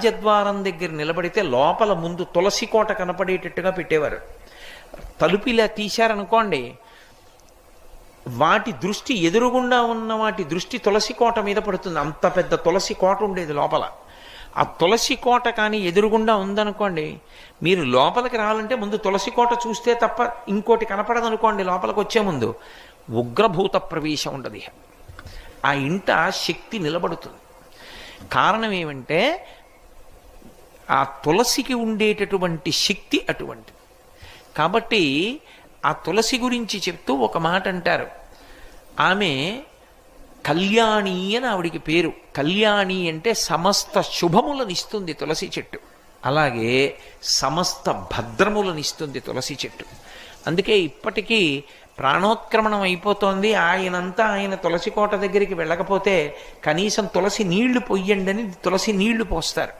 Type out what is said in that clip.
రాజద్వారం దగ్గర నిలబడితే లోపల ముందు తులసి కోట కనపడేటట్టుగా పెట్టేవారు. తలుపు ఇలా తీశారనుకోండి, వాటి దృష్టి ఎదురుగుండా ఉన్న వాటి దృష్టి తులసి కోట మీద పడుతుంది. అంత పెద్ద తులసి కోట ఉండేది లోపల. ఆ తులసి కోట కానీ ఎదురుగుండా ఉందనుకోండి, మీరు లోపలికి రావాలంటే ముందు తులసి కోట చూస్తే తప్ప ఇంకోటి కనపడదనుకోండి. లోపలికి వచ్చే ముందు ఉగ్రభూత ప్రవేశం ఉండదు. ఆ ఇంట శక్తి నిలబడుతుంది. కారణం ఏమంటే ఆ తులసికి ఉండేటటువంటి శక్తి అటువంటిది. కాబట్టి ఆ తులసి గురించి చెప్తూ ఒక మాట అంటారు. ఆమె కళ్యాణి అని ఆవిడికి పేరు. కళ్యాణి అంటే సమస్త శుభములనిస్తుంది తులసి చెట్టు. అలాగే సమస్త భద్రములనిస్తుంది తులసి చెట్టు. అందుకే ఇప్పటికీ ప్రాణోత్క్రమణం అయిపోతోంది, ఆయనంతా ఆయన తులసి కోట దగ్గరికి వెళ్ళకపోతే కనీసం తులసి నీళ్లు పొయ్యండి అని తులసి నీళ్లు పోస్తారు.